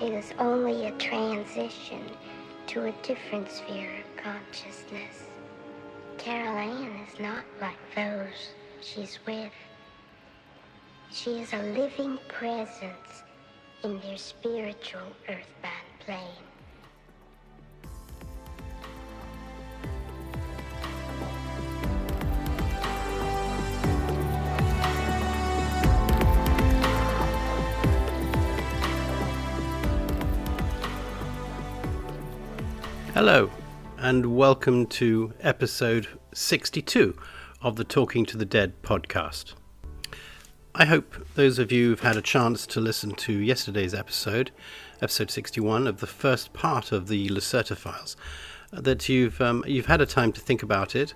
It is only a transition to a different sphere of consciousness. Carol Ann is not like those she's with. She is a living presence in their spiritual earthbound plane. Hello, and welcome to episode 62 of the Talking to the Dead podcast. I hope those of you who've had a chance to listen to yesterday's episode 61 of the first part of the Lacerta files, that you've had a time to think about it.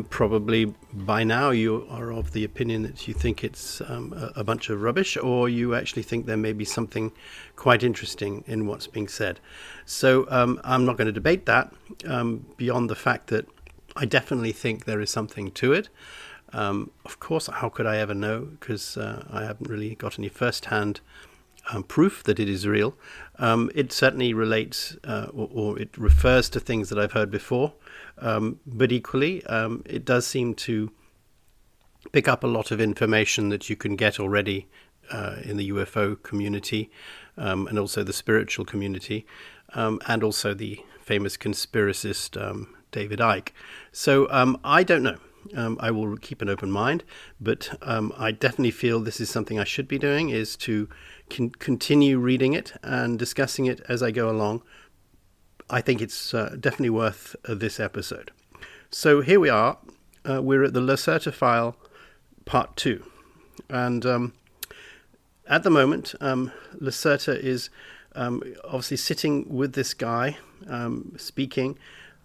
Probably by now you are of the opinion that you think it's a bunch of rubbish, or you actually think there may be something quite interesting in what's being said. So I'm not going to debate that beyond the fact that I definitely think there is something to it. Of course, how could I ever know? Because I haven't really got any first-hand proof that it is real. It certainly relates or it refers to things that I've heard before. But equally, it does seem to pick up a lot of information that you can get already in the UFO community and also the spiritual community and also the famous conspiracist David Icke. So I don't know. I will keep an open mind, but I definitely feel this is something I should be doing, is to continue reading it and discussing it as I go along. I think it's definitely worth this episode. So here we are. We're at the Lacerta file part 2. And at the moment, Lacerta is obviously sitting with this guy, speaking.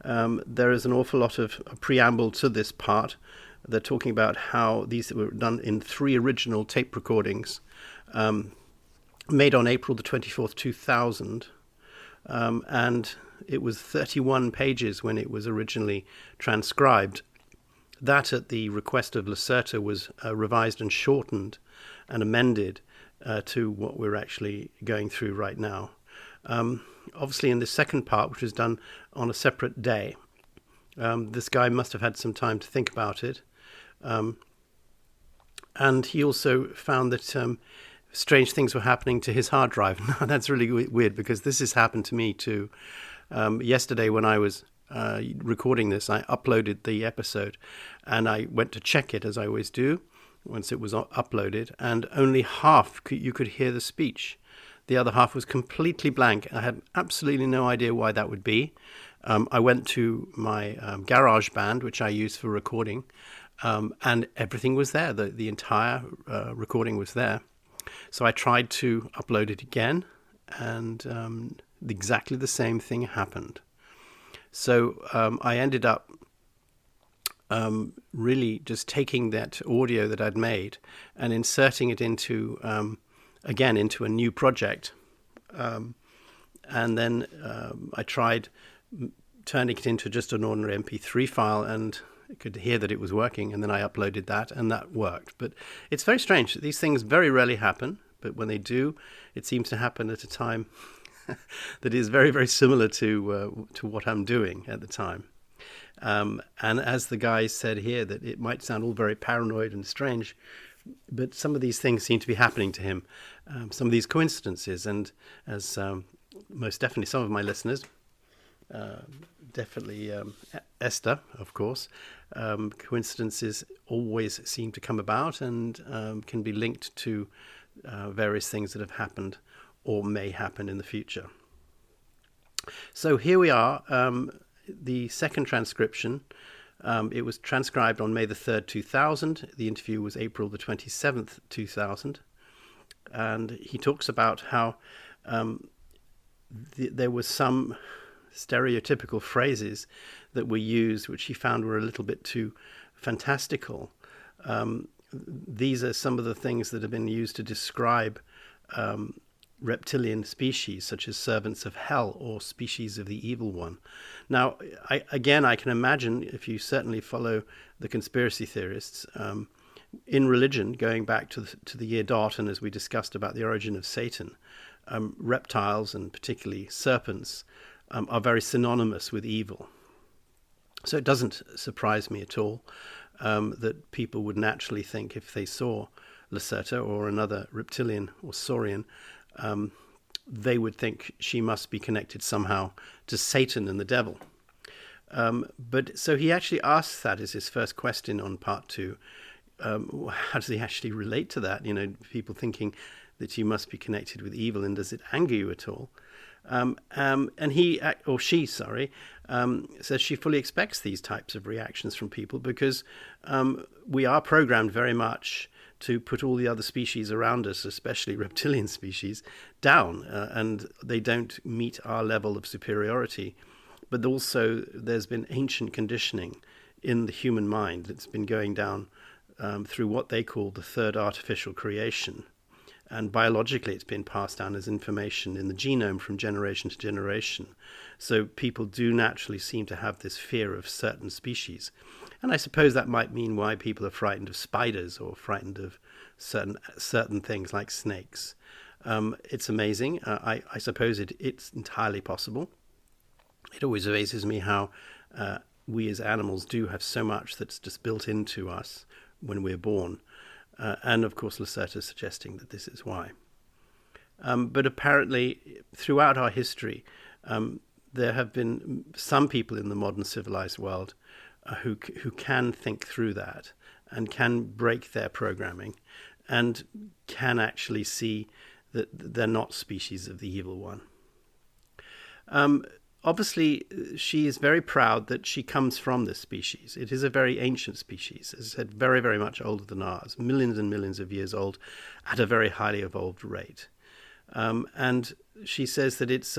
There is an awful lot of preamble to this part. They're talking about how these were done in 3 original tape recordings, made on April the 24th, 2000. And it was 31 pages when it was originally transcribed. That, at the request of Lacerta, was revised and shortened and amended to what we're actually going through right now. Obviously, in the second part, which was done on a separate day, this guy must have had some time to think about it. And he also found that strange things were happening to his hard drive. Now, that's really weird, because this has happened to me too. Yesterday, when I was recording this, I uploaded the episode, and I went to check it, as I always do, once it was uploaded, and only half you could hear the speech. The other half was completely blank. I had absolutely no idea why that would be. I went to my GarageBand, which I use for recording, and everything was there. The entire recording was there. So I tried to upload it again, and exactly the same thing happened. So I ended up really just taking that audio that I'd made and inserting it into a new project. And then I tried turning it into just an ordinary MP3 file, and I could hear that it was working, and then I uploaded that, and that worked. But it's very strange. These things very rarely happen, but when they do, it seems to happen at a time that is very, very similar to what I'm doing at the time. And as the guy said here, that it might sound all very paranoid and strange, but some of these things seem to be happening to him, some of these coincidences. And as most definitely some of my listeners, definitely Esther, of course, coincidences always seem to come about and can be linked to various things that have happened or may happen in the future. So here we are, the second transcription. It was transcribed on May the 3rd, 2000. The interview was April the 27th, 2000. And he talks about how there was some stereotypical phrases that were used, which he found were a little bit too fantastical. These are some of the things that have been used to describe reptilian species, such as servants of hell or species of the evil one. Now, I can imagine, if you certainly follow the conspiracy theorists, in religion, going back to the year dot, and as we discussed about the origin of Satan, reptiles and particularly serpents are very synonymous with evil. So it doesn't surprise me at all that people would naturally think, if they saw Lacerta or another reptilian or saurian, they would think she must be connected somehow to Satan and the devil. But so he actually asks that as his first question on part 2. How does he actually relate to that? You know, people thinking that you must be connected with evil, and does it anger you at all? And he, or she, sorry, says she fully expects these types of reactions from people because we are programmed very much to put all the other species around us, especially reptilian species, down, and they don't meet our level of superiority. But also there's been ancient conditioning in the human mind that's been going down through what they call the third artificial creation. And biologically, it's been passed down as information in the genome from generation to generation. So people do naturally seem to have this fear of certain species. And I suppose that might mean why people are frightened of spiders or frightened of certain things like snakes. It's amazing. I suppose it's entirely possible. It always amazes me how we as animals do have so much that's just built into us when we're born. And of course, Lacerta is suggesting that this is why. But apparently, throughout our history, there have been some people in the modern civilized world who can think through that and can break their programming and can actually see that they're not species of the evil one. Obviously, she is very proud that she comes from this species. It is a very ancient species, as I said, very, very much older than ours, millions and millions of years old at a very highly evolved rate. And she says that it's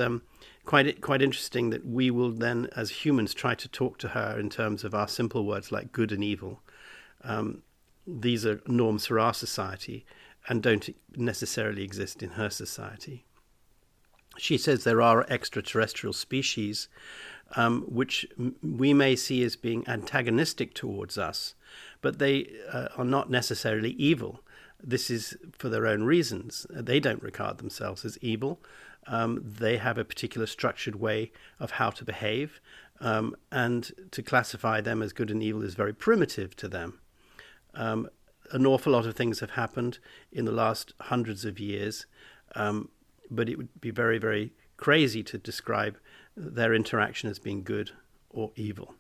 quite interesting that we will then, as humans, try to talk to her in terms of our simple words like good and evil. These are norms for our society and don't necessarily exist in her society. She says there are extraterrestrial species which we may see as being antagonistic towards us, but they are not necessarily evil. This is for their own reasons. They don't regard themselves as evil. They have a particular structured way of how to behave, and to classify them as good and evil is very primitive to them. An awful lot of things have happened in the last hundreds of years, but it would be very, very crazy to describe their interaction as being good or evil.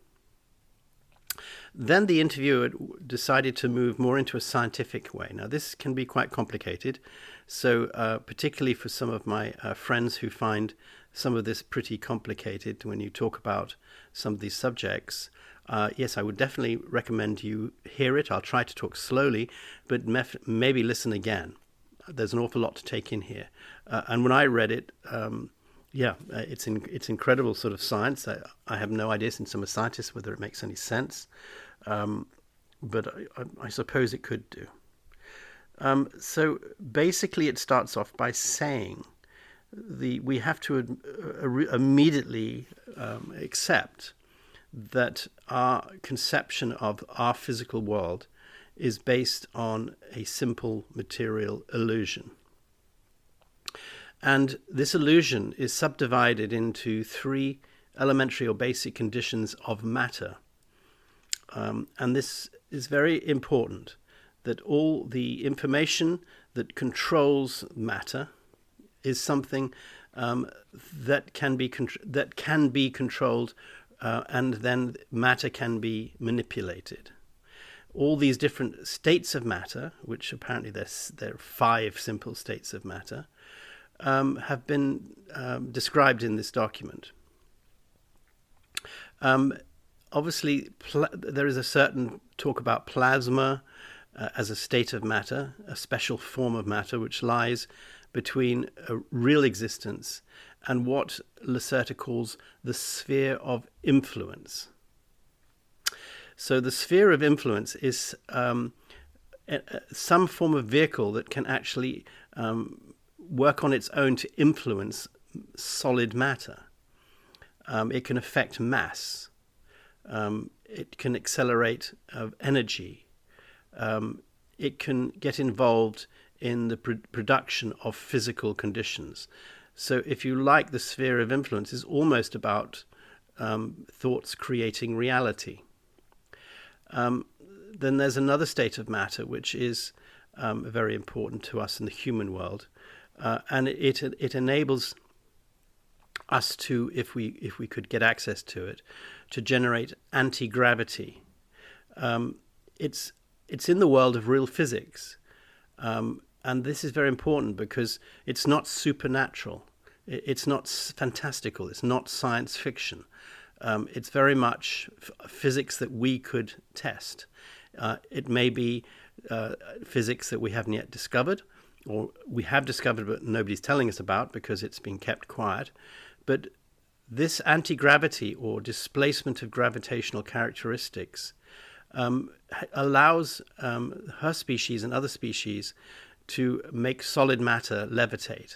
Then the interviewer decided to move more into a scientific way. Now, this can be quite complicated, so particularly for some of my friends who find some of this pretty complicated when you talk about some of these subjects, yes, I would definitely recommend you hear it. I'll try to talk slowly, but maybe listen again. There's an awful lot to take in here. And when I read it, it's incredible sort of science. I have no idea, since I'm a scientist, whether it makes any sense. But I suppose it could do. So basically it starts off by saying we have to immediately accept that our conception of our physical world is based on a simple material illusion. And this illusion is subdivided into 3 elementary or basic conditions of matter. And this is very important, that all the information that controls matter is something that can be controlled, and then matter can be manipulated. All these different states of matter, which apparently there are 5 simple states of matter, have been described in this document. Obviously, there is a certain talk about plasma as a state of matter, a special form of matter which lies between a real existence and what Lacerta calls the sphere of influence. So the sphere of influence is some form of vehicle that can actually work on its own to influence solid matter. It can affect mass. It can accelerate energy. It can get involved in the production of physical conditions. So if you like, the sphere of influence is almost about thoughts creating reality. Then there's another state of matter which is very important to us in the human world, and it enables us to, if we could get access to it, to generate anti-gravity. It's in the world of real physics, and this is very important because it's not supernatural, it's not fantastical, it's not science fiction. It's very much physics that we could test. It may be physics that we haven't yet discovered, or we have discovered but nobody's telling us about because it's been kept quiet. But this anti-gravity or displacement of gravitational characteristics allows her species and other species to make solid matter levitate,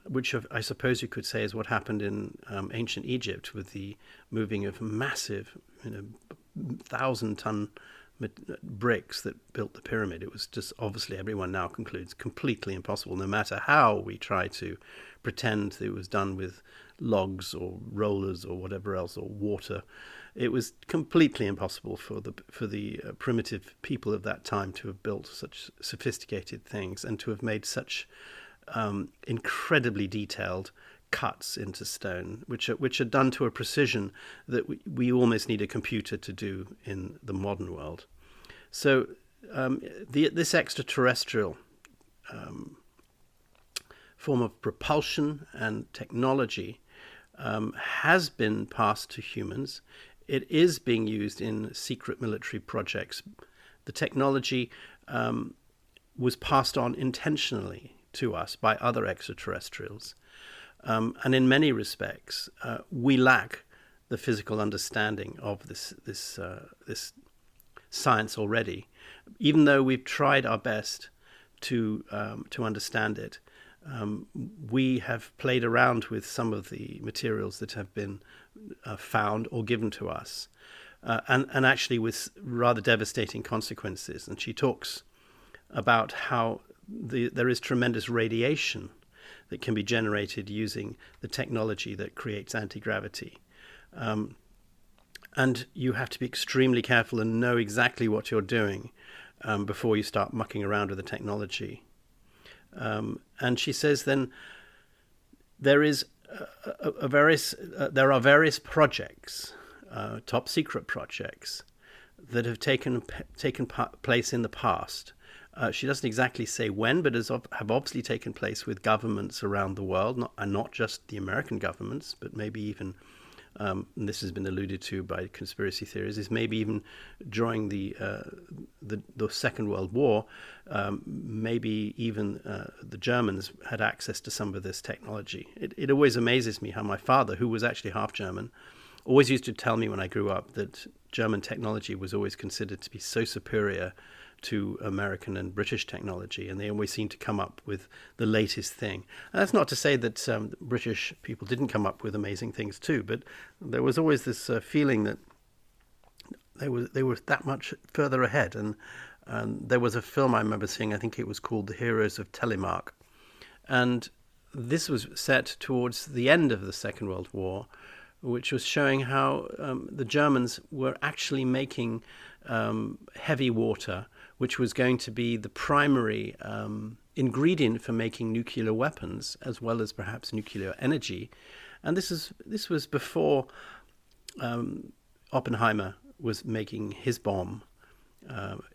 which I suppose you could say is what happened in ancient Egypt with the moving of massive 1,000-ton bricks that built the pyramid. It was just, obviously everyone now concludes, completely impossible, no matter how we try to pretend that it was done with logs or rollers or whatever else, or water. It was completely impossible for the primitive people of that time to have built such sophisticated things and to have made such incredibly detailed cuts into stone, which are done to a precision that we almost need a computer to do in the modern world. So this extraterrestrial form of propulsion and technology has been passed to humans. It is being used in secret military projects. The technology was passed on intentionally to us by other extraterrestrials. And in many respects, we lack the physical understanding of this science already, even though we've tried our best to understand it. We have played around with some of the materials that have been found or given to us, and actually with rather devastating consequences. And she talks about how there is tremendous radiation that can be generated using the technology that creates anti-gravity. And you have to be extremely careful and know exactly what you're doing before you start mucking around with the technology. And she says then there are various projects, top secret projects, that have taken place in the past. She doesn't exactly say when, but have obviously taken place with governments around the world, not just the American governments, but maybe even, and this has been alluded to by conspiracy theories, is maybe even during the Second World War, maybe even the Germans had access to some of this technology. It always amazes me how my father, who was actually half German, always used to tell me when I grew up that German technology was always considered to be so superior to American and British technology, and they always seem to come up with the latest thing. And that's not to say that British people didn't come up with amazing things too, but there was always this feeling that they were that much further ahead. And there was a film I remember seeing, I think it was called The Heroes of Telemark, and this was set towards the end of the Second World War, which was showing how the Germans were actually making heavy water, which was going to be the primary ingredient for making nuclear weapons, as well as perhaps nuclear energy. And this was before Oppenheimer was making his bomb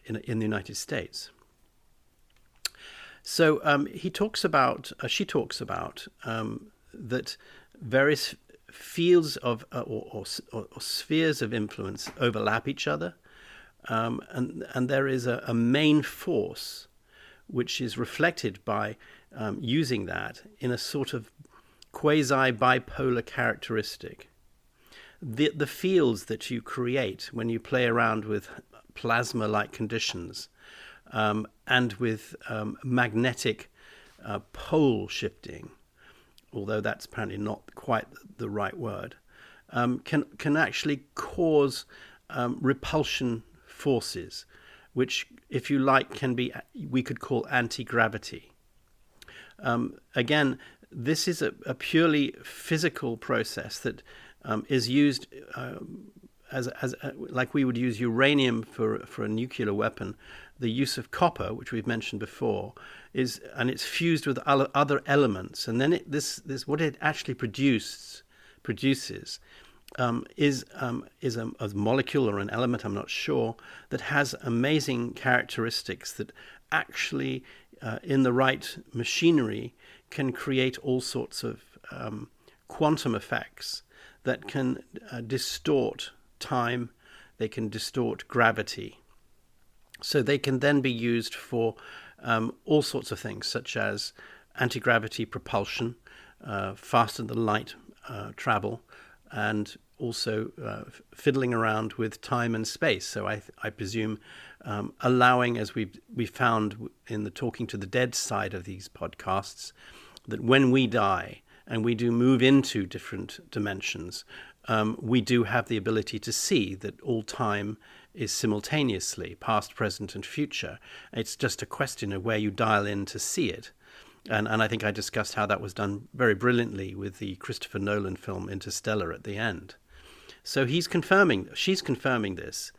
in the United States. So she talks about that various fields of or spheres of influence overlap each other. And there is a main force which is reflected by using that in a sort of quasi-bipolar characteristic. The fields that you create when you play around with plasma-like conditions and with magnetic pole shifting, although that's apparently not quite the right word, can actually cause repulsion forces, which, if you like, we could call anti-gravity. Again, this is a purely physical process that is used as like we would use uranium for a nuclear weapon. The use of copper, which we've mentioned before, and it's fused with other elements, and then this what it actually produces is a molecule or an element, I'm not sure, that has amazing characteristics that actually, in the right machinery, can create all sorts of quantum effects that can distort time, they can distort gravity. So they can then be used for all sorts of things, such as anti-gravity propulsion, faster than light travel, and also fiddling around with time and space. So I presume allowing, as we found in the Talking to the Dead side of these podcasts, that when we die and we do move into different dimensions, we do have the ability to see that all time is simultaneously past, present, and future. It's just a question of where you dial in to see it. And I think I discussed how that was done very brilliantly with the Christopher Nolan film Interstellar at the end. So she's confirming this.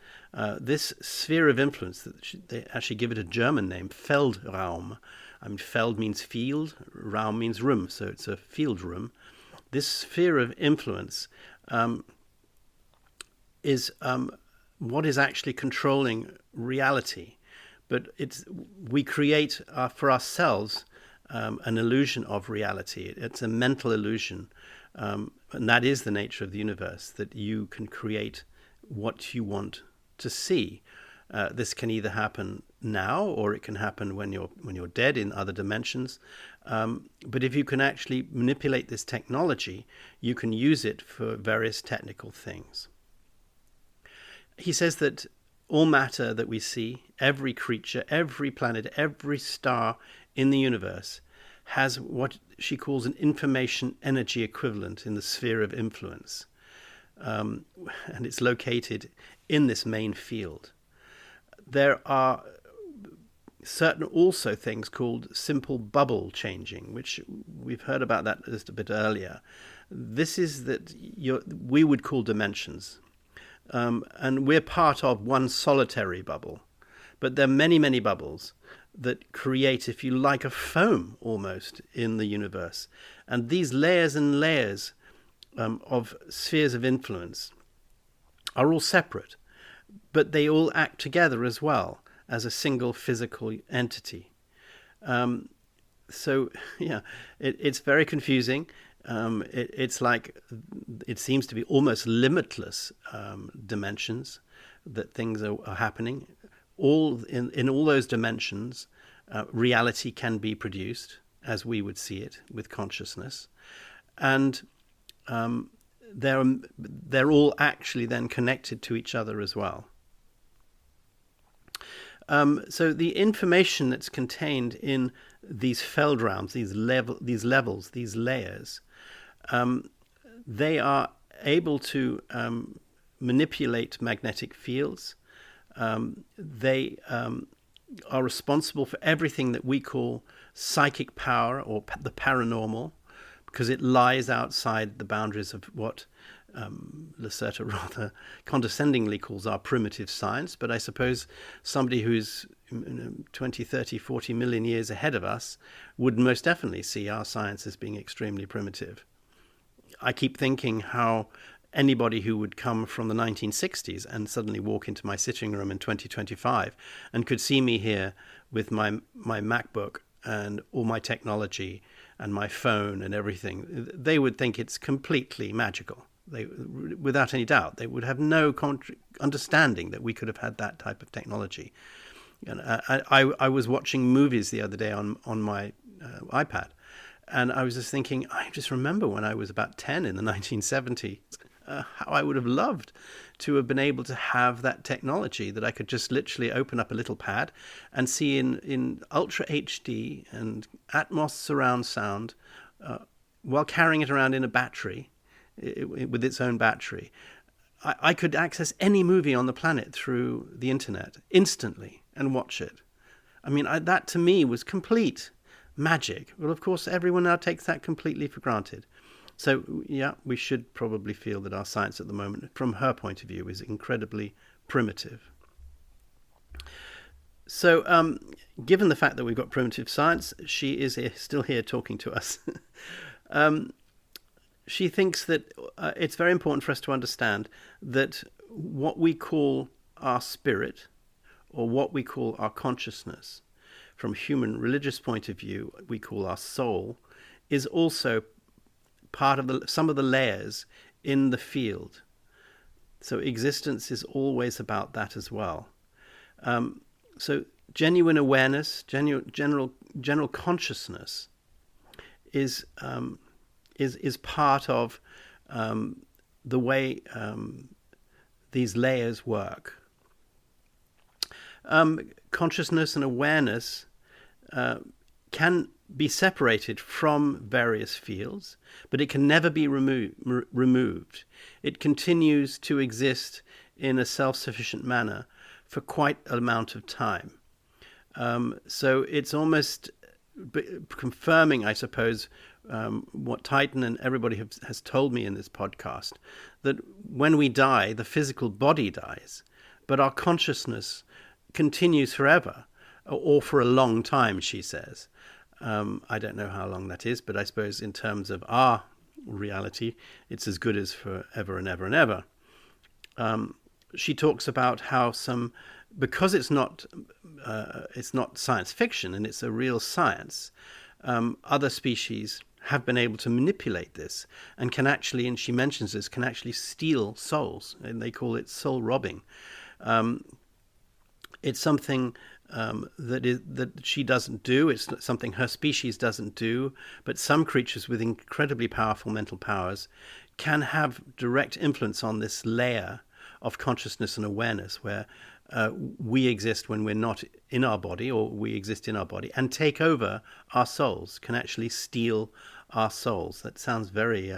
This sphere of influence, they actually give it a German name, Feldraum. I mean, Feld means field, Raum means room, so it's a field room. This sphere of influence is what is actually controlling reality. But we create for ourselves an illusion of reality. It's a mental illusion, and that is the nature of the universe, that you can create what you want to see. This can either happen now, or it can happen when you're dead in other dimensions. But if you can actually manipulate this technology, you can use it for various technical things. He says that all matter that we see, every creature, every planet, every star in the universe, has what she calls an information energy equivalent in the sphere of influence. And it's located in this main field. There are certain also things called simple bubble changing, which we've heard about that just a bit earlier. This is that we would call dimensions. And we're part of one solitary bubble. But there are many, many bubbles that create, if you like, a foam almost in the universe. And these layers and layers of spheres of influence are all separate, but they all act together as well as a single physical entity. So, yeah, it's very confusing. It's like it seems to be almost limitless dimensions that things are happening. All in all those dimensions, reality can be produced as we would see it with consciousness, and they're all actually then connected to each other as well. So the information that's contained in these Feldraums, these levels, these layers, they are able to manipulate magnetic fields. They are responsible for everything that we call psychic power or the paranormal, because it lies outside the boundaries of what Lacerta rather condescendingly calls our primitive science. But I suppose somebody who's 20, 30, 40 million years ahead of us would most definitely see our science as being extremely primitive. I keep thinking how anybody who would come from the 1960s and suddenly walk into my sitting room in 2025 and could see me here with my MacBook and all my technology and my phone and everything, they would think it's completely magical. They, without any doubt, they would have no understanding that we could have had that type of technology. And I was watching movies the other day on my iPad, and I was just thinking, I just remember when I was about 10 in the 1970s, how I would have loved to have been able to have that technology that I could just literally open up a little pad and see in Ultra HD and Atmos surround sound while carrying it around in a battery, with its own battery. I could access any movie on the planet through the internet instantly and watch it. I mean, that to me was complete magic. Well, of course, everyone now takes that completely for granted. So, yeah, we should probably feel that our science at the moment, from her point of view, is incredibly primitive. So, given the fact that we've got primitive science, she is still here talking to us. She thinks that it's very important for us to understand that what we call our spirit, or what we call our consciousness, from a human religious point of view, we call our soul, is also part of some of the layers in the field. So existence is always about that as well. So genuine awareness, general consciousness is part of the way these layers work. Consciousness and awareness can be separated from various fields, but it can never be removed. It continues to exist in a self-sufficient manner for quite an amount of time. So it's almost confirming, I suppose, what Titan and everybody has told me in this podcast, that when we die, the physical body dies, but our consciousness continues forever, or for a long time, she says. I don't know how long that is, but I suppose in terms of our reality, it's as good as forever and ever and ever. She talks about how because it's not science fiction and it's a real science, other species have been able to manipulate this and can actually, and she mentions this, can actually steal souls, and they call it soul robbing. It's something that she doesn't do. It's something her species doesn't do. But some creatures with incredibly powerful mental powers can have direct influence on this layer of consciousness and awareness, where we exist when we're not in our body, or we exist in our body, and take over our souls, can actually steal our souls. That sounds very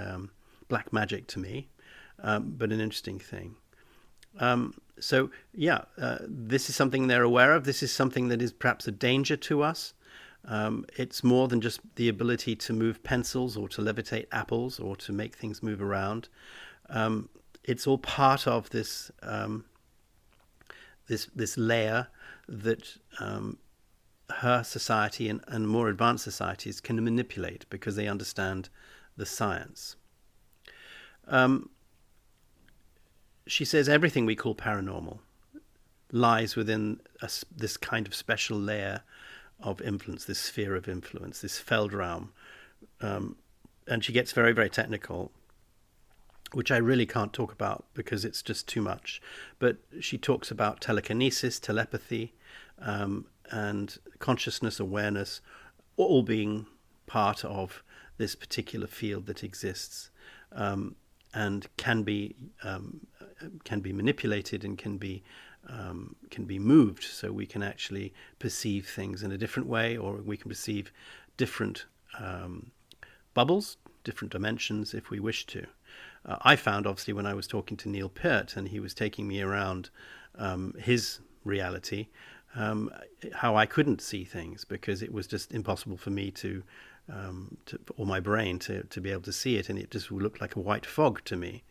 black magic to me, but an interesting thing. So, this is something they're aware of. This is something that is perhaps a danger to us. It's more than just the ability to move pencils or to levitate apples or to make things move around. It's all part of this this layer that her society and more advanced societies can manipulate because they understand the science. She says everything we call paranormal lies within this kind of special layer of influence, this sphere of influence, this Feldraum. And she gets very, very technical, which I really can't talk about because it's just too much. But she talks about telekinesis, telepathy, and consciousness, awareness, all being part of this particular field that exists, and can be manipulated and can be moved. So we can actually perceive things in a different way, or we can perceive different bubbles, different dimensions if we wish to. I found, obviously, when I was talking to Neil Peart and he was taking me around his reality, how I couldn't see things because it was just impossible for me or my brain to be able to see it, and it just looked like a white fog to me.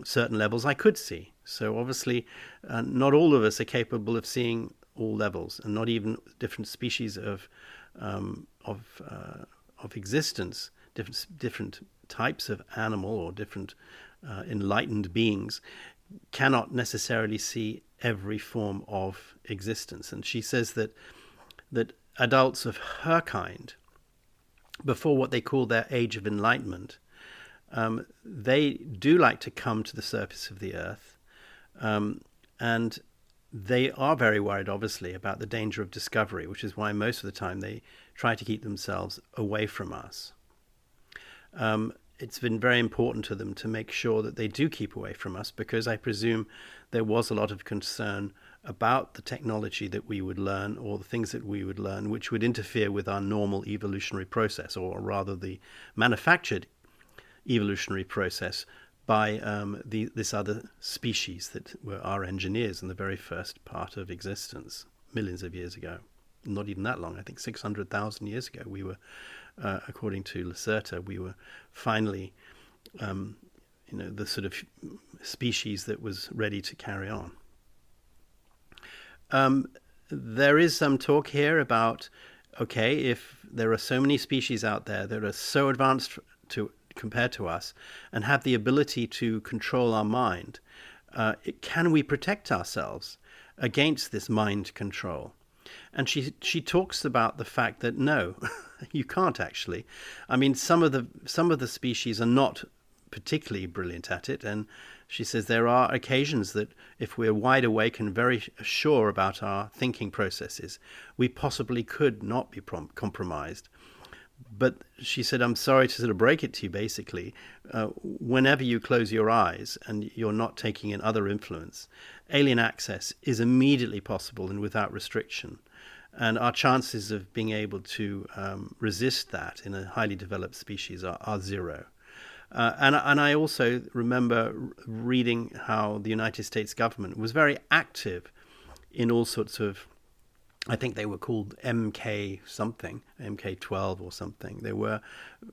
Certain levels I could see. So obviously, not all of us are capable of seeing all levels, and not even different species of existence, different types of animal or different enlightened beings cannot necessarily see every form of existence. And she says that adults of her kind, before what they call their age of enlightenment, they do like to come to the surface of the earth, and they are very worried, obviously, about the danger of discovery, which is why most of the time they try to keep themselves away from us. It's been very important to them to make sure that they do keep away from us, because I presume there was a lot of concern about the technology that we would learn, or the things that we would learn, which would interfere with our normal evolutionary process, or rather the manufactured evolutionary process by this other species that were our engineers in the very first part of existence, millions of years ago. Not even that long, I think 600,000 years ago, we were, according to Lacerta, we were finally, the sort of species that was ready to carry on. There is some talk here about, okay, if there are so many species out there that are so advanced compared to us and have the ability to control our mind, can we protect ourselves against this mind control? And she talks about the fact that no, you can't actually. I mean, some of the species are not particularly brilliant at it, and she says there are occasions that if we're wide awake and very sure about our thinking processes, we possibly could not be compromised. But she said, I'm sorry to sort of break it to you, basically, whenever you close your eyes and you're not taking in other influence, alien access is immediately possible and without restriction. And our chances of being able to resist that in a highly developed species are zero. And I also remember reading how the United States government was very active in all sorts of, I think they were called MK something, MK12 or something. There were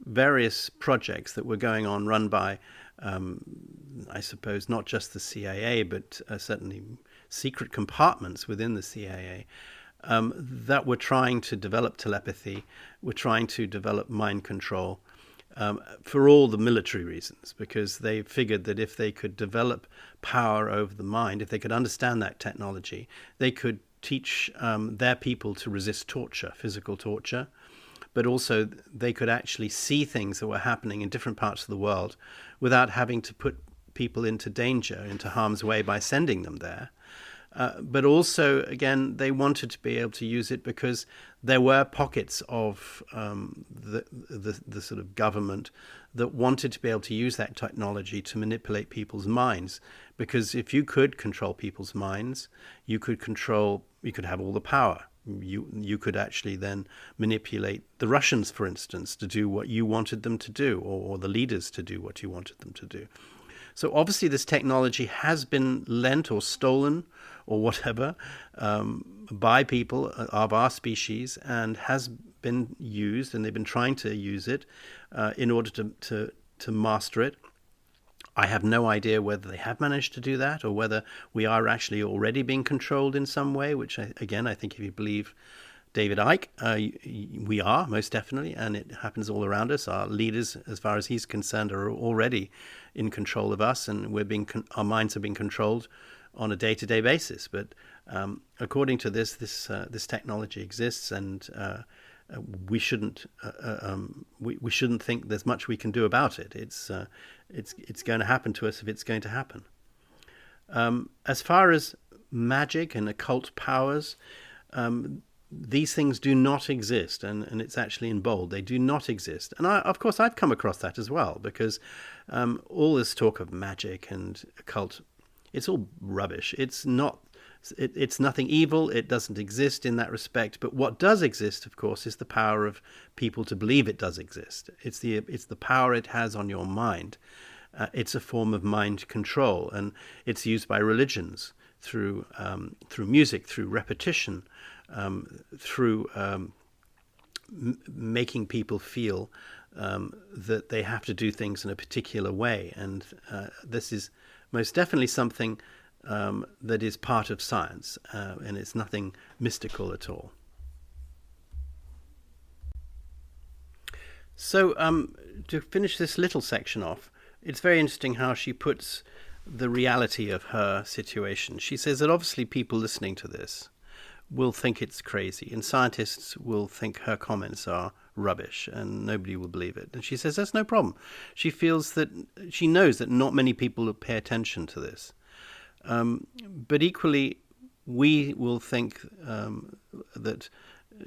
various projects that were going on, run by, I suppose, not just the CIA, but certainly secret compartments within the CIA, that were trying to develop telepathy, were trying to develop mind control, for all the military reasons, because they figured that if they could develop power over the mind, if they could understand that technology, they could teach their people to resist torture, physical torture, but also they could actually see things that were happening in different parts of the world without having to put people into danger, into harm's way by sending them there. But also, again, they wanted to be able to use it because there were pockets of the sort of government that wanted to be able to use that technology to manipulate people's minds. Because if you could control people's minds, you could have all the power. You could actually then manipulate the Russians, for instance, to do what you wanted them to do, or the leaders to do what you wanted them to do. So obviously this technology has been lent or stolen or whatever by people of our species and has been used, and they've been trying to use it in order to master it. I have no idea whether they have managed to do that or whether we are actually already being controlled in some way, which, I think if you believe David Icke, we are, most definitely, and it happens all around us. Our leaders, as far as he's concerned, are already in control of us, and our minds are being controlled on a day-to-day basis. But according to this technology exists, and we shouldn't think there's much we can do about it. It's going to happen to us if it's going to happen. As far as magic and occult powers, these things do not exist, and it's actually in bold. They do not exist. And of course, I've come across that as well, because all this talk of magic and occult, it's all rubbish. It's nothing evil. It doesn't exist in that respect. But what does exist, of course, is the power of people to believe it does exist. It's the power it has on your mind. It's a form of mind control, and it's used by religions through music, through repetition, through making people feel that they have to do things in a particular way. And this is most definitely something that is part of science, and it's nothing mystical at all. So to finish this little section off, it's very interesting how she puts the reality of her situation. She says that obviously people listening to this will think it's crazy, and scientists will think her comments are rubbish, and nobody will believe it. And she says that's no problem. She knows that not many people will pay attention to this. But equally, we will think that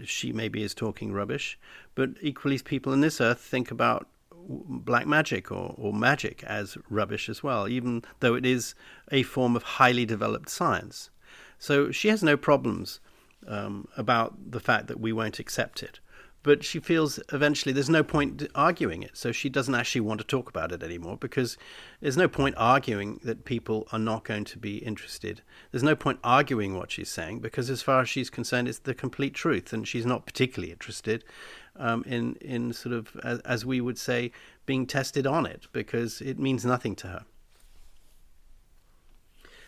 she maybe is talking rubbish, but equally people on this earth think about black magic or magic as rubbish as well, even though it is a form of highly developed science. So she has no problems about the fact that we won't accept it. But she feels eventually there's no point arguing it, so she doesn't actually want to talk about it anymore, because there's no point arguing that people are not going to be interested. There's no point arguing what she's saying, because as far as she's concerned, it's the complete truth, and she's not particularly interested in sort of, as we would say, being tested on it, because it means nothing to her.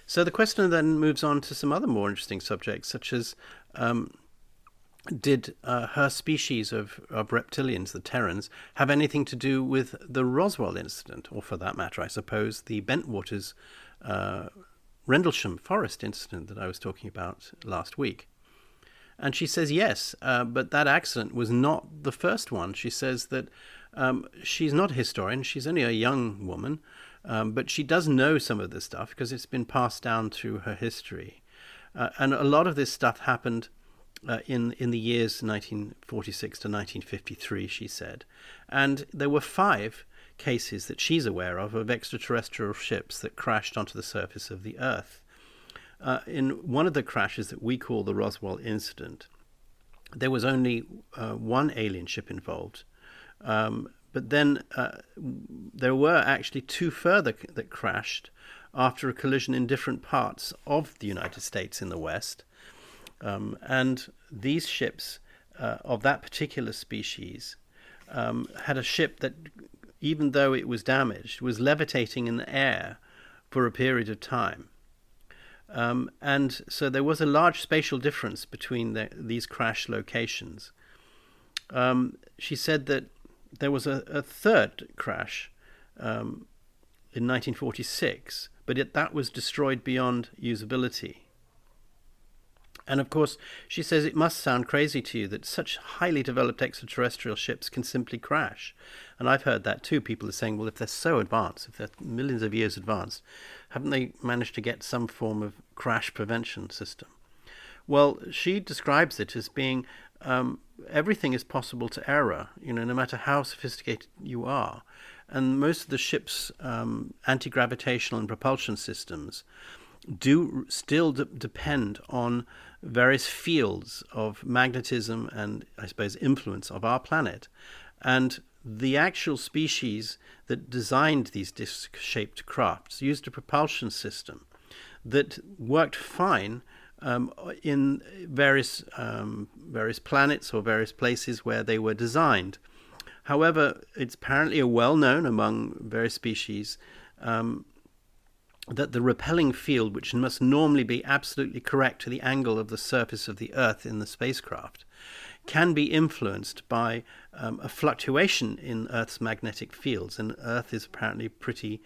So the question then moves on to some other more interesting subjects, such as did her species of reptilians, the Terrans, have anything to do with the Roswell incident, or for that matter, I suppose, the Bentwaters Rendlesham Forest incident that I was talking about last week? And she says yes, but that accident was not the first one. She says that she's not a historian, she's only a young woman, but she does know some of this stuff because it's been passed down through her history. And a lot of this stuff happened in the years 1946 to 1953, she said. And there were 5 cases that she's aware of extraterrestrial ships that crashed onto the surface of the Earth. In one of the crashes that we call the Roswell incident, there was only one alien ship involved. But then there were actually 2 further that crashed after a collision in different parts of the United States in the West. And these ships of that particular species had a ship that, even though it was damaged, was levitating in the air for a period of time. And so there was a large spatial difference between these crash locations. She said that there was a third crash in 1946, but that was destroyed beyond usability. And of course, she says it must sound crazy to you that such highly developed extraterrestrial ships can simply crash. And I've heard that too. People are saying, well, if they're so advanced, if they're millions of years advanced, haven't they managed to get some form of crash prevention system? Well, she describes it as being everything is possible to error, no matter how sophisticated you are. And most of the ship's anti-gravitational and propulsion systems do still depend on various fields of magnetism and, I suppose, influence of our planet. And the actual species that designed these disc-shaped crafts used a propulsion system that worked fine in various planets or various places where they were designed. However, it's apparently well known among various species that the repelling field, which must normally be absolutely correct to the angle of the surface of the Earth in the spacecraft, can be influenced by a fluctuation in Earth's magnetic fields. And Earth is apparently pretty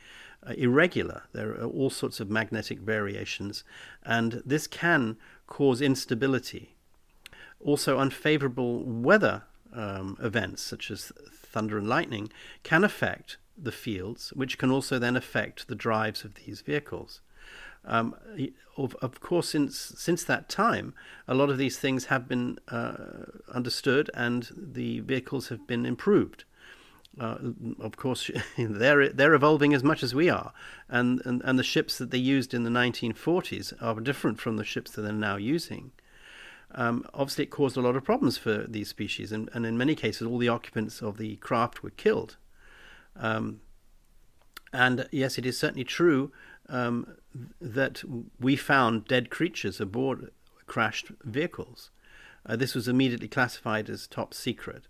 irregular. There are all sorts of magnetic variations, and this can cause instability. Also, unfavorable weather events, such as thunder and lightning, can affect the fields, which can also then affect the drives of these vehicles. Of course, since that time, a lot of these things have been understood, and the vehicles have been improved. Of course, they're evolving as much as we are, and the ships that they used in the 1940s are different from the ships that they're now using. Obviously, it caused a lot of problems for these species, and in many cases, all the occupants of the craft were killed. And yes, it is certainly true that we found dead creatures aboard crashed vehicles. This was immediately classified as top secret,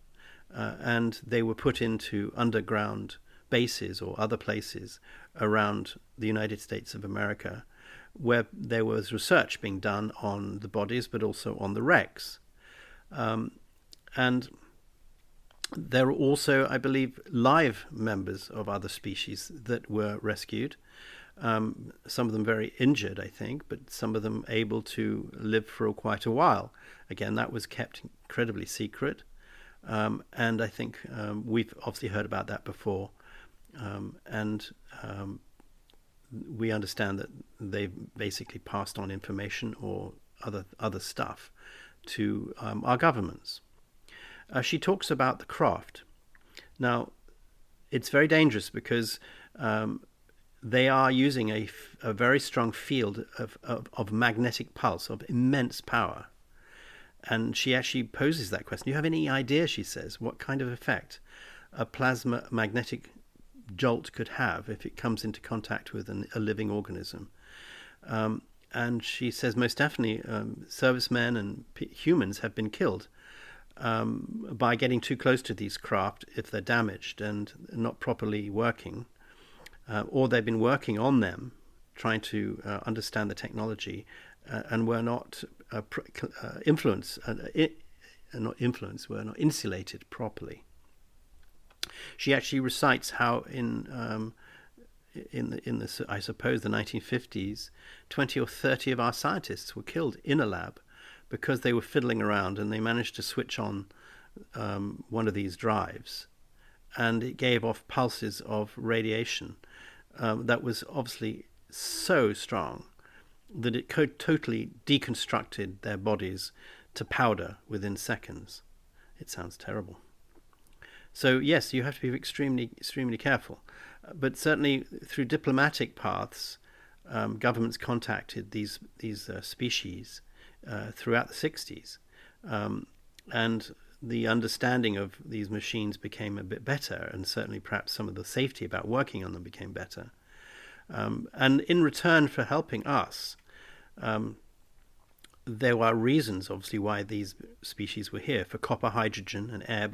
and they were put into underground bases or other places around the United States of America, where there was research being done on the bodies, but also on the wrecks. And there were also, I believe, live members of other species that were rescued. Some of them very injured, I think, but some of them able to live for quite a while. Again, that was kept incredibly secret. And I think we've obviously heard about that before. And we understand that they've basically passed on information or other stuff to our governments. She talks about the craft. Now, it's very dangerous because they are using a very strong field of magnetic pulse of immense power. And she actually poses that question. Do you have any idea, she says, what kind of effect a plasma magnetic jolt could have if it comes into contact with a living organism? And she says most definitely servicemen and humans have been killed by getting too close to these craft if they're damaged and not properly working, or they've been working on them, trying to understand the technology, and were not were not insulated properly. She actually recites how in the I suppose the 1950s, 20 or 30 of our scientists were killed in a lab because they were fiddling around and they managed to switch on one of these drives, and it gave off pulses of radiation that was obviously so strong that it totally deconstructed their bodies to powder within seconds. It sounds terrible. So yes, you have to be extremely, extremely careful. But certainly through diplomatic paths, governments contacted these species throughout the 60s. And the understanding of these machines became a bit better, and certainly perhaps some of the safety about working on them became better. And in return for helping us, there were reasons, obviously, why these species were here, for copper, hydrogen, and air.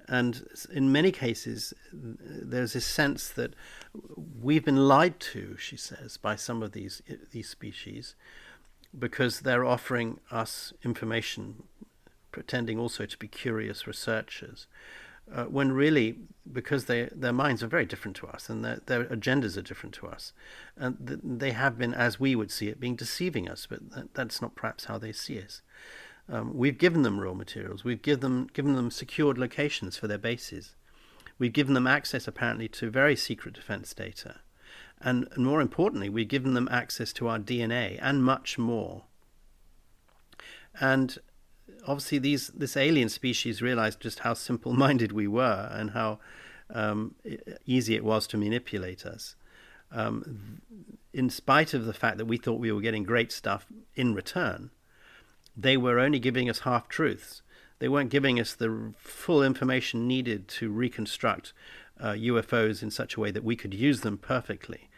And in many cases, there's this sense that we've been lied to, she says, by some of these species, because they're offering us information, pretending also to be curious researchers, when really, because their minds are very different to us and their agendas are different to us, and they have been, as we would see it, being deceiving us, but that's not perhaps how they see us. We've given them raw materials. We've given them secured locations for their bases. We've given them access, apparently, to very secret defense data. And more importantly, we've given them access to our DNA and much more. And obviously this alien species realized just how simple-minded we were and how easy it was to manipulate us. In spite of the fact that we thought we were getting great stuff in return, they were only giving us half-truths. They weren't giving us the full information needed to reconstruct UFOs in such a way that we could use them perfectly.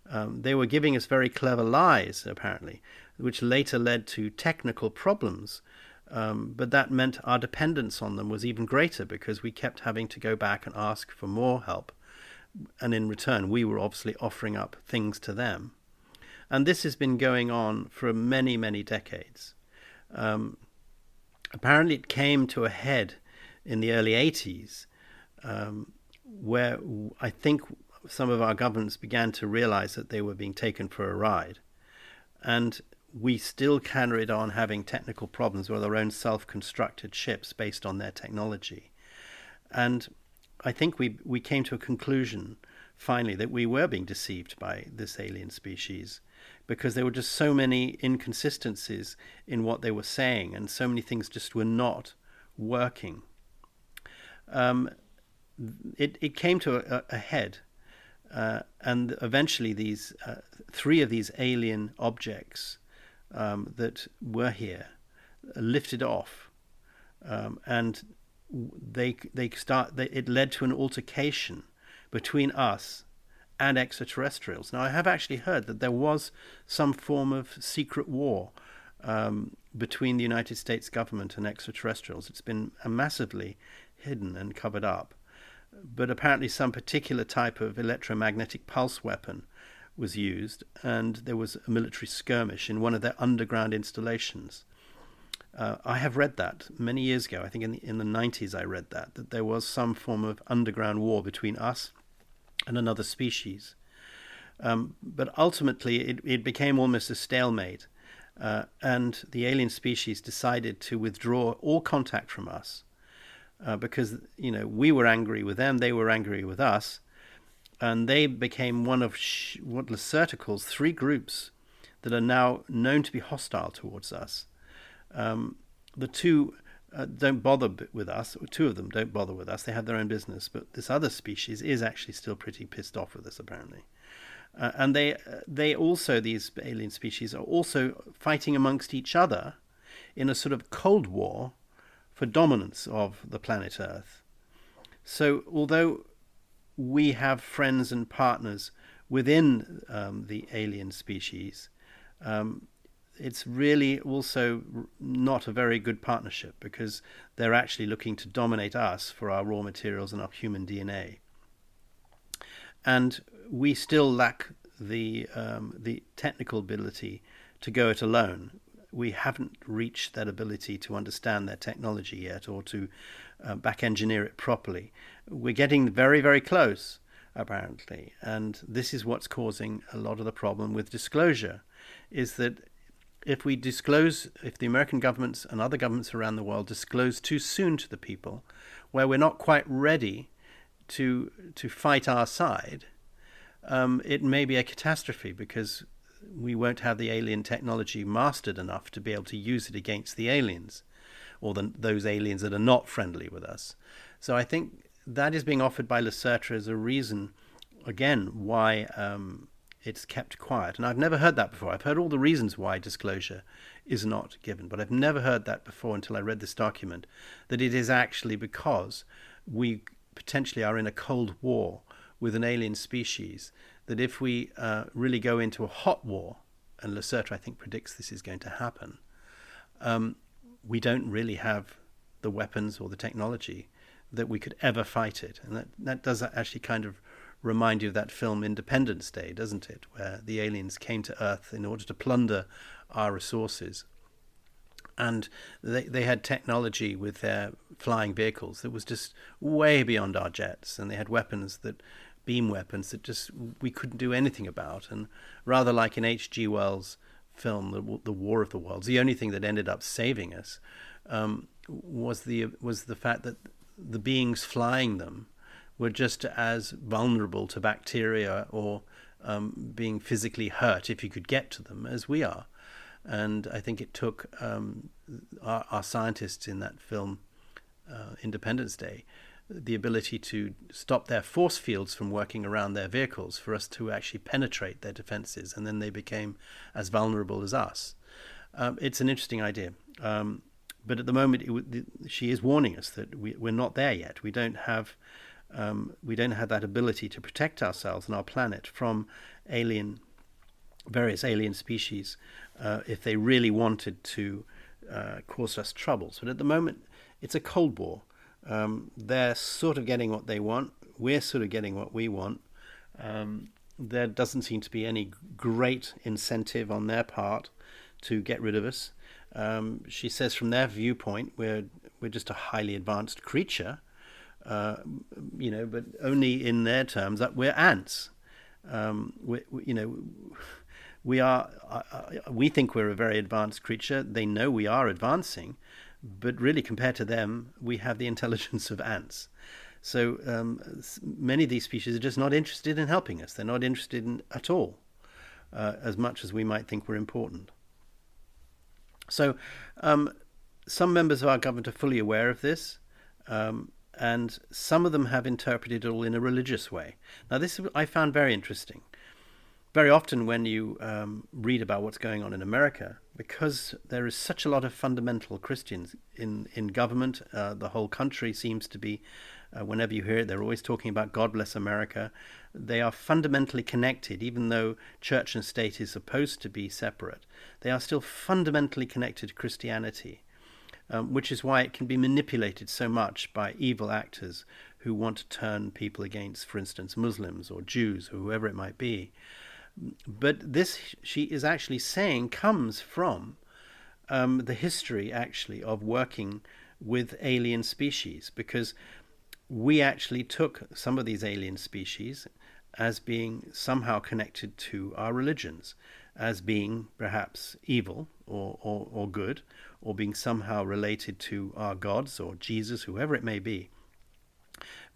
They were giving us very clever lies, apparently, which later led to technical problems. But that meant our dependence on them was even greater because we kept having to go back and ask for more help. And in return, we were obviously offering up things to them. And this has been going on for many, many decades. Apparently it came to a head in the early 80s, where I think some of our governments began to realize that they were being taken for a ride. And we still carried on having technical problems with our own self-constructed ships based on their technology. And I think we came to a conclusion, finally, that we were being deceived by this alien species, because there were just so many inconsistencies in what they were saying, and so many things just were not working. It came to a head, and eventually these three of these alien objects that were here lifted off, and it led to an altercation between us and extraterrestrials. Now, I have actually heard that there was some form of secret war between the United States government and extraterrestrials. It's been massively hidden and covered up. But apparently some particular type of electromagnetic pulse weapon was used, and there was a military skirmish in one of their underground installations. I have read that many years ago. I think in the 90s I read that there was some form of underground war between us and another species. But ultimately it became almost a stalemate, and the alien species decided to withdraw all contact from us, because we were angry with them, they were angry with us, and they became one of what Lacerta calls three groups that are now known to be hostile towards us. The two don't bother with us, or two of them don't bother with us, they have their own business, but this other species is actually still pretty pissed off with us, apparently. And they also, these alien species, are also fighting amongst each other in a sort of Cold War for dominance of the planet Earth. So although we have friends and partners within the alien species, it's really also not a very good partnership, because they're actually looking to dominate us for our raw materials and our human DNA. And we still lack the technical ability to go it alone. We haven't reached that ability to understand their technology yet, or to back engineer it properly. We're getting very, very close, apparently. And this is what's causing a lot of the problem with disclosure, is that if the American governments and other governments around the world disclose too soon to the people, where we're not quite ready to fight our side, it may be a catastrophe, because we won't have the alien technology mastered enough to be able to use it against the aliens, or those aliens that are not friendly with us. So I think that is being offered by Lacerta as a reason, again, why it's kept quiet. And I've never heard that before. I've heard all the reasons why disclosure is not given, but I've never heard that before until I read this document, that it is actually because we potentially are in a Cold War with an alien species, that if we really go into a hot war, and Lacerta, I think, predicts this is going to happen, we don't really have the weapons or the technology that we could ever fight it. And that does actually kind of remind you of that film Independence Day, doesn't it, where the aliens came to Earth in order to plunder our resources. And they had technology with their flying vehicles that was just way beyond our jets, and they had beam weapons that just we couldn't do anything about. And rather like in H.G. Wells' film, The War of the Worlds, the only thing that ended up saving us was the fact that the beings flying them were just as vulnerable to bacteria or being physically hurt if you could get to them as we are. And I think it took our scientists in that film, Independence Day, the ability to stop their force fields from working around their vehicles for us to actually penetrate their defenses, and then they became as vulnerable as us. It's an interesting idea. But at the moment, she is warning us that we're not there yet. We don't have that ability to protect ourselves and our planet from various alien species if they really wanted to cause us troubles. But at the moment, it's a Cold War. They're sort of getting what they want. We're sort of getting what we want. There doesn't seem to be any great incentive on their part to get rid of us. She says from their viewpoint, we're just a highly advanced creature, but only in their terms that we're ants. We think we're a very advanced creature. They know we are advancing, but really compared to them, we have the intelligence of ants. So many of these species are just not interested in helping us. They're not interested in at all, as much as we might think we're important. So some members of our government are fully aware of this, and some of them have interpreted it all in a religious way. Now, this I found very interesting. Very often when you read about what's going on in America, because there is such a lot of fundamental Christians in government, the whole country seems to be, whenever you hear it, they're always talking about God bless America. They are fundamentally connected, even though church and state is supposed to be separate. They are still fundamentally connected to Christianity, which is why it can be manipulated so much by evil actors who want to turn people against, for instance, Muslims or Jews or whoever it might be. But this, she is actually saying, comes from the history, actually, of working with alien species, because we actually took some of these alien species as being somehow connected to our religions, as being perhaps evil or good, or being somehow related to our gods or Jesus, whoever it may be.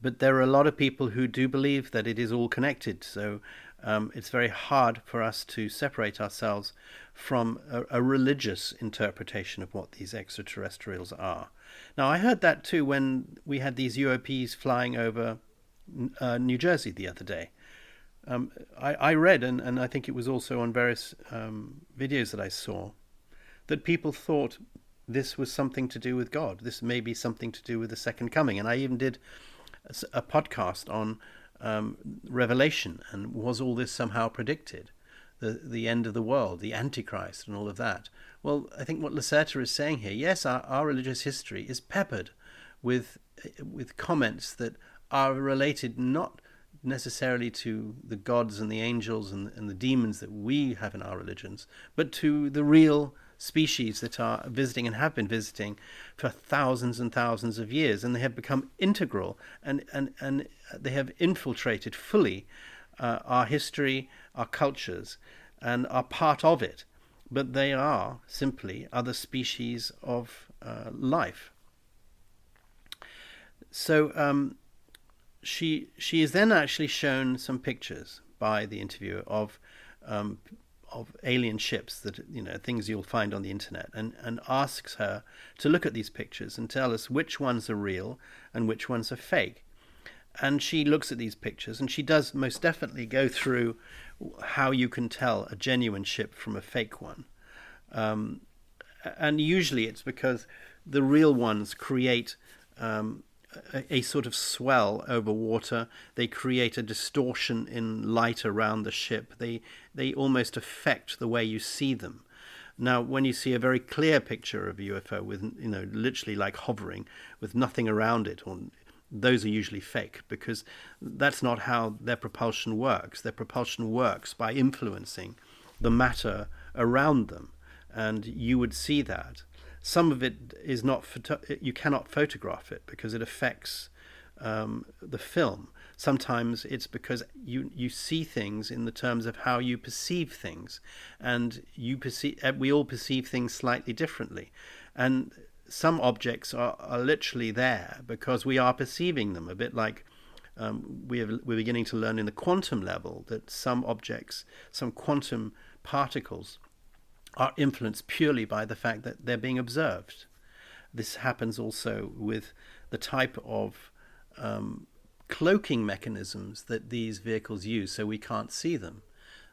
But there are a lot of people who do believe that it is all connected, so it's very hard for us to separate ourselves from a religious interpretation of what these extraterrestrials are. Now, I heard that too when we had these UAPs flying over New Jersey the other day. I read, and I think it was also on various videos that I saw, that people thought this was something to do with God. This may be something to do with the second coming. And I even did a podcast on Revelation, and was all this somehow predicted? The end of the world, the Antichrist, and all of that. Well, I think what Lacerta is saying here, yes, our religious history is peppered with comments that are related not necessarily to the gods and the angels and the demons that we have in our religions, but to the real species that are visiting and have been visiting for thousands and thousands of years, and they have become integral and they have infiltrated fully our history, our cultures, and are part of it. But they are simply other species of life. So she is then actually shown some pictures by the interviewer of alien ships, that, you know, things you'll find on the internet, and asks her to look at these pictures and tell us which ones are real and which ones are fake. And she looks at these pictures, and she does most definitely go through how you can tell a genuine ship from a fake one. And usually it's because the real ones create a sort of swell over water. They create a distortion in light around the ship. They almost affect the way you see them. Now, when you see a very clear picture of a UFO with, you know, literally like hovering with nothing around it, or those are usually fake, because that's not how their propulsion works. Their propulsion works by influencing the matter around them, and you would see that. Some of it is not, you cannot photograph it because it affects the film. Sometimes it's because you see things in the terms of how you perceive things, and we all perceive things slightly differently. And some objects are literally there because we are perceiving them, a bit like we're beginning to learn in the quantum level that some objects, some quantum particles, are influenced purely by the fact that they're being observed. This happens also with the type of cloaking mechanisms that these vehicles use, so we can't see them.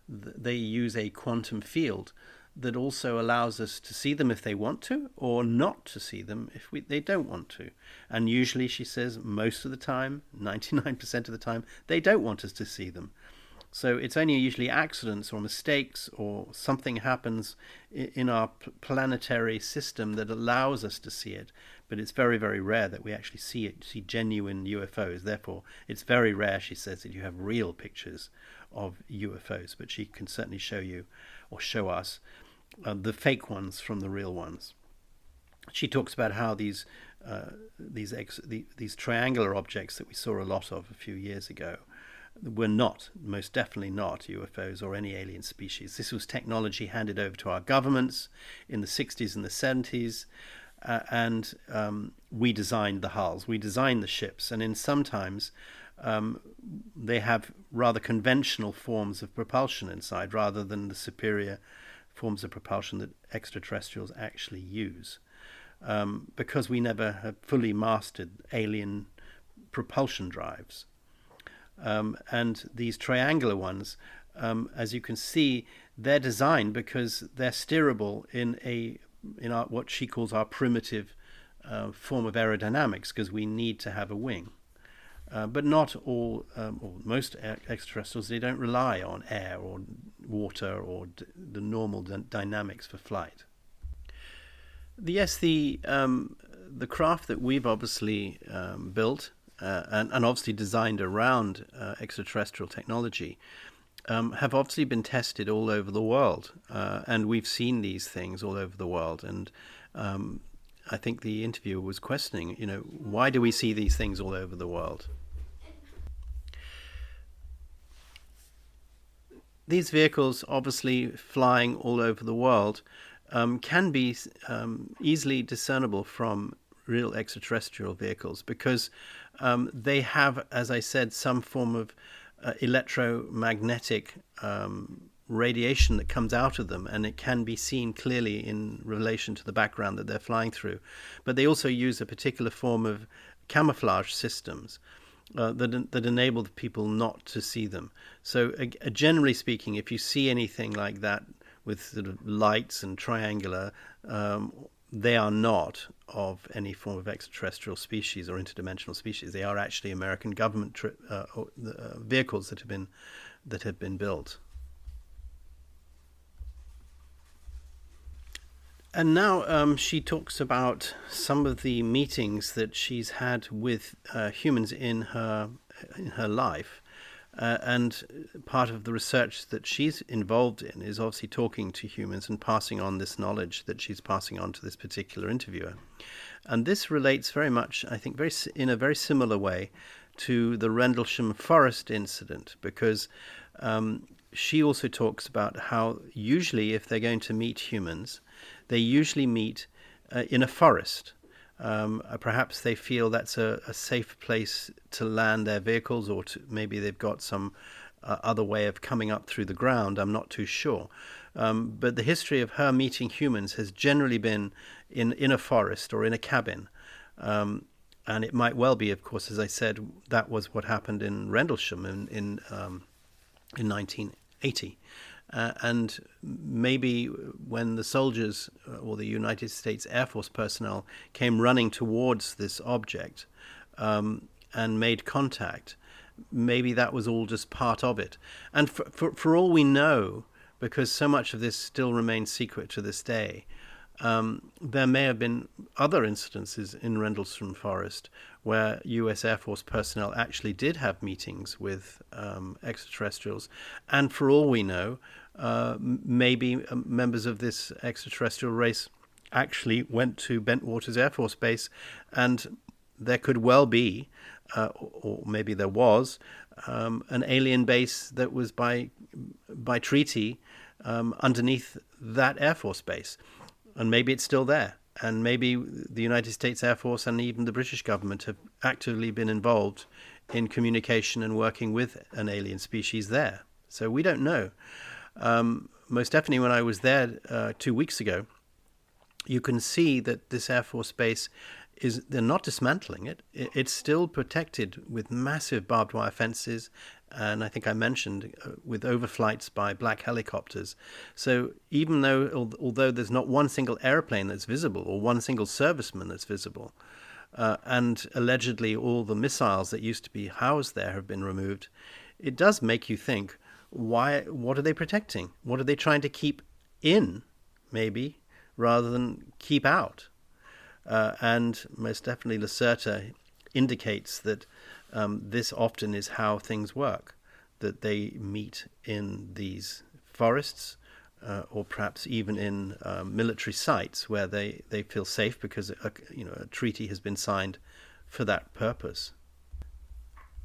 They use a quantum field that also allows us to see them if they want to, or not to see them if they don't want to. And usually, she says, most of the time, 99% of the time, they don't want us to see them. So it's only usually accidents or mistakes or something happens in our planetary system that allows us to see it. But it's very, very rare that we actually see genuine UFOs. Therefore, it's very rare, she says, that you have real pictures of UFOs. But she can certainly show you, or show us, the fake ones from the real ones. She talks about how these triangular objects that we saw a lot of a few years ago were most definitely not UFOs or any alien species. This was technology handed over to our governments in the 60s and the 70s, and we designed the hulls, we designed the ships, and sometimes they have rather conventional forms of propulsion inside rather than the superior forms of propulsion that extraterrestrials actually use, because we never have fully mastered alien propulsion drives. And these triangular ones, as you can see, they're designed because they're steerable in what she calls our primitive form of aerodynamics, because we need to have a wing. But not all, or most extraterrestrials, they don't rely on air or water or the normal dynamics for flight. Yes, the craft that we've obviously built and obviously designed around extraterrestrial technology have obviously been tested all over the world, and we've seen these things all over the world. And I think the interviewer was questioning, why do we see these things all over the world? These vehicles, obviously flying all over the world, can be easily discernible from real extraterrestrial vehicles because they have, as I said, some form of electromagnetic radiation that comes out of them, and it can be seen clearly in relation to the background that they're flying through. But they also use a particular form of camouflage systems that enable the people not to see them. So generally speaking, if you see anything like that with sort of lights and triangular, they are not of any form of extraterrestrial species or interdimensional species. They are actually American government vehicles that have been built. And now she talks about some of the meetings that she's had with humans in her life. And part of the research that she's involved in is obviously talking to humans and passing on this knowledge that she's passing on to this particular interviewer. And this relates very much, I think, in a very similar way to the Rendlesham Forest incident, because she also talks about how usually if they're going to meet humans, they usually meet in a forest. Perhaps they feel that's a safe place to land their vehicles, or maybe they've got some other way of coming up through the ground. I'm not too sure. But the history of her meeting humans has generally been in a forest or in a cabin. And it might well be, of course, as I said, that was what happened in Rendlesham in 1980. And maybe when the soldiers or the United States Air Force personnel came running towards this object and made contact, maybe that was all just part of it. And for all we know, because so much of this still remains secret to this day, there may have been other incidences in Rendlesham Forest where US Air Force personnel actually did have meetings with extraterrestrials. And for all we know, maybe members of this extraterrestrial race actually went to Bentwaters Air Force Base, and there could well be, or maybe there was, an alien base that was by treaty underneath that Air Force base. And maybe it's still there. And maybe the United States Air Force and even the British government have actively been involved in communication and working with an alien species there. So we don't know. Most definitely when I was there 2 weeks ago, you can see that this Air Force base they're not dismantling it. It's still protected with massive barbed wire fences, and I think I mentioned with overflights by black helicopters. So even although there's not one single airplane that's visible or one single serviceman that's visible, and allegedly all the missiles that used to be housed there have been removed, it does make you think, what are they protecting? What are they trying to keep in, maybe, rather than keep out? And most definitely Lacerta indicates that this often is how things work, that they meet in these forests or perhaps even in military sites where they feel safe because a treaty has been signed for that purpose.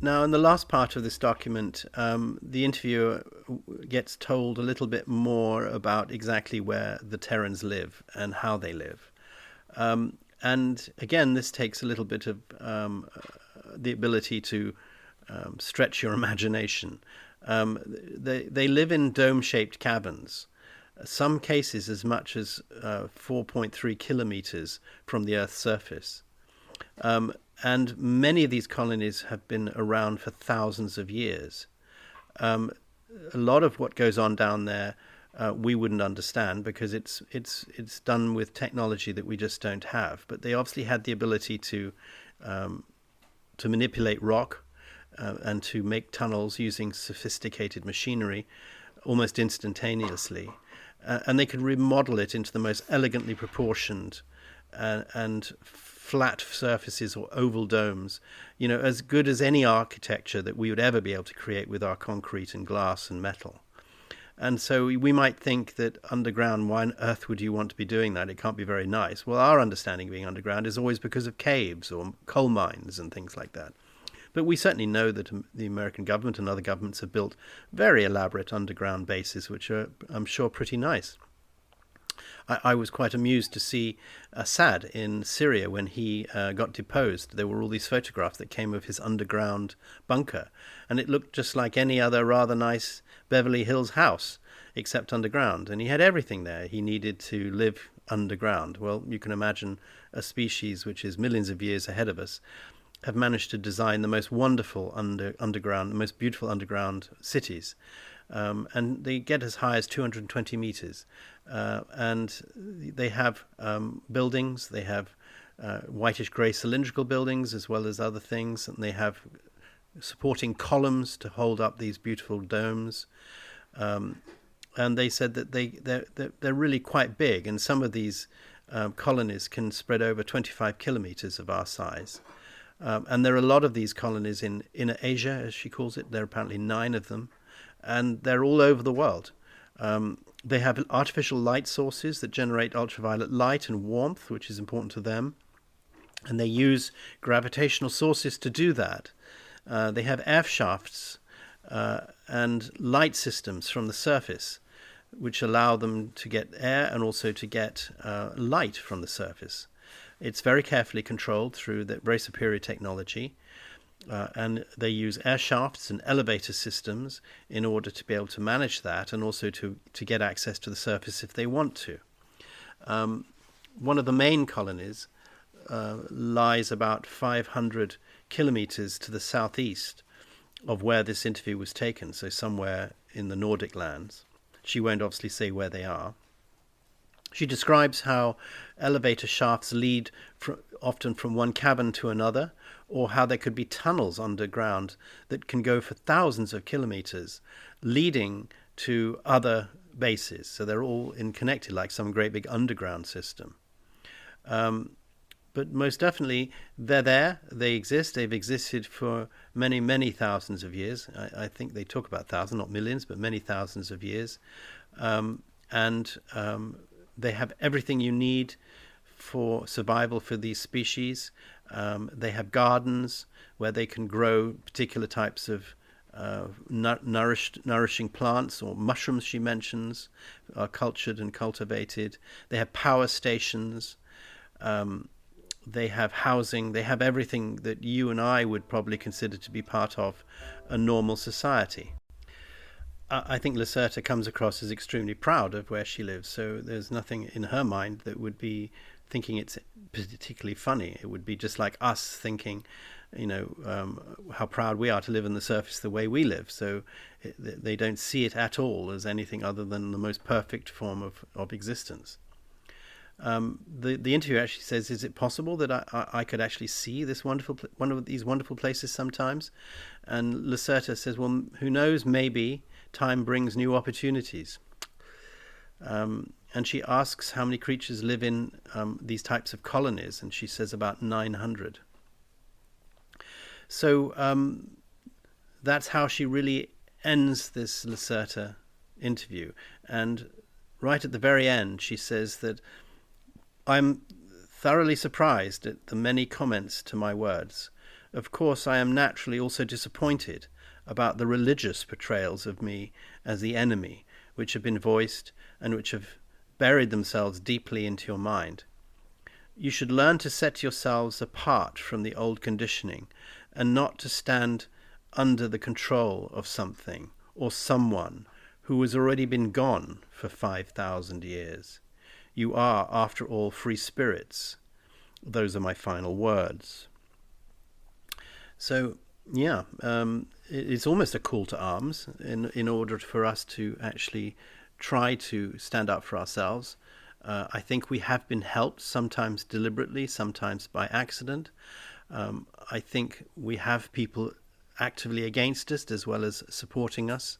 Now, in the last part of this document, the interviewer gets told a little bit more about exactly where the Terrans live and how they live. And again, this takes a little bit of the ability to stretch your imagination. They live in dome-shaped cabins, some cases as much as 4.3 kilometers from the Earth's surface. And many of these colonies have been around for thousands of years. A lot of what goes on down there we wouldn't understand because it's done with technology that we just don't have. But they obviously had the ability to manipulate rock and to make tunnels using sophisticated machinery almost instantaneously. And they could remodel it into the most elegantly proportioned and flat surfaces or oval domes, as good as any architecture that we would ever be able to create with our concrete and glass and metal. And so we might think that underground, why on earth would you want to be doing that? It can't be very nice. Well, our understanding of being underground is always because of caves or coal mines and things like that. But we certainly know that the American government and other governments have built very elaborate underground bases, which are, I'm sure, pretty nice. I was quite amused to see Assad in Syria when he got deposed. There were all these photographs that came of his underground bunker, and it looked just like any other rather nice Beverly Hills house, except underground. And he had everything there he needed to live underground. Well, you can imagine a species which is millions of years ahead of us have managed to design the most wonderful underground, the most beautiful underground cities. and they get as high as 220 meters. And they have buildings. They have whitish-grey cylindrical buildings as well as other things, and they have supporting columns to hold up these beautiful domes. And they said that they're really quite big, and some of these colonies can spread over 25 kilometers of our size. And there are a lot of these colonies in Inner Asia, as she calls it. There are apparently 9 of them, and they're all over the world. They have artificial light sources that generate ultraviolet light and warmth, which is important to them. And they use gravitational sources to do that. They have air shafts and light systems from the surface, which allow them to get air and also to get light from the surface. It's very carefully controlled through the very superior technology. And they use air shafts and elevator systems in order to be able to manage that, and also to get access to the surface if they want to. One of the main colonies lies about 500 kilometers to the southeast of where this interview was taken, so somewhere in the Nordic lands. She won't obviously say where they are. She describes how elevator shafts lead often from one cabin to another, or how there could be tunnels underground that can go for thousands of kilometers, leading to other bases. So they're all connected like some great big underground system. But most definitely, they're there, they exist, they've existed for many, many thousands of years. I think they talk about thousands, not millions, but many thousands of years. And they have everything you need for survival for these species. They have gardens where they can grow particular types of nourishing plants, or mushrooms she mentions are cultured and cultivated. They have power stations. They have housing. They have everything that you and I would probably consider to be part of a normal society. I think Lacerta comes across as extremely proud of where she lives, so there's nothing in her mind that would be thinking it's particularly funny. It would be just like us thinking, how proud we are to live on the surface the way we live. So they don't see it at all as anything other than the most perfect form of existence. The interviewer actually says, is it possible that I could actually see this one of these wonderful places sometimes? And Lacerta says, well, who knows, maybe time brings new opportunities. And she asks how many creatures live in these types of colonies, and she says about 900. So that's how she really ends this Lacerta interview. And right at the very end, she says that I'm thoroughly surprised at the many comments to my words. Of course, I am naturally also disappointed about the religious portrayals of me as the enemy, which have been voiced and which have buried themselves deeply into your mind. You should learn to set yourselves apart from the old conditioning, and not to stand under the control of something or someone who has already been gone for 5,000 years. You are, after all, free spirits. Those are my final words. So, yeah, it's almost a call to arms in order for us to actually try to stand up for ourselves. I think we have been helped, sometimes deliberately, sometimes by accident. I think we have people actively against us as well as supporting us.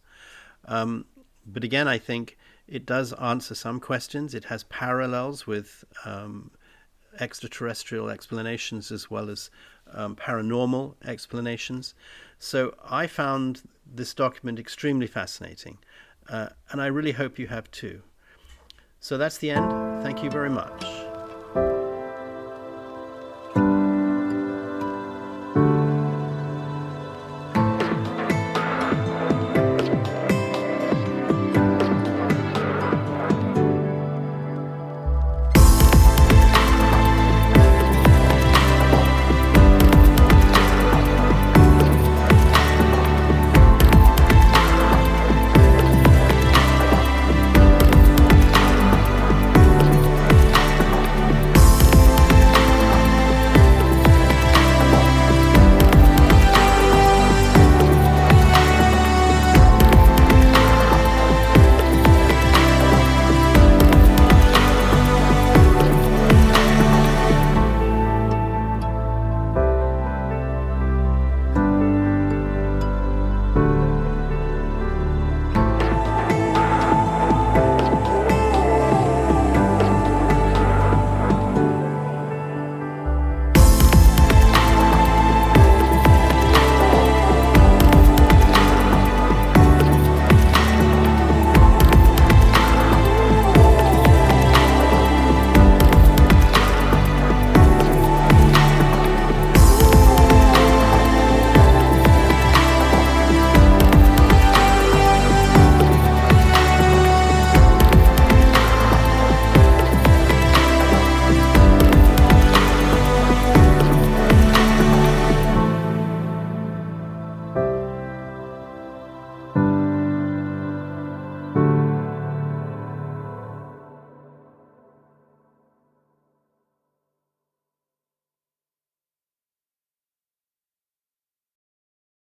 But again, I think it does answer some questions. It has parallels with extraterrestrial explanations as well as paranormal explanations. So I found this document extremely fascinating, and I really hope you have too. So that's the end. Thank you very much.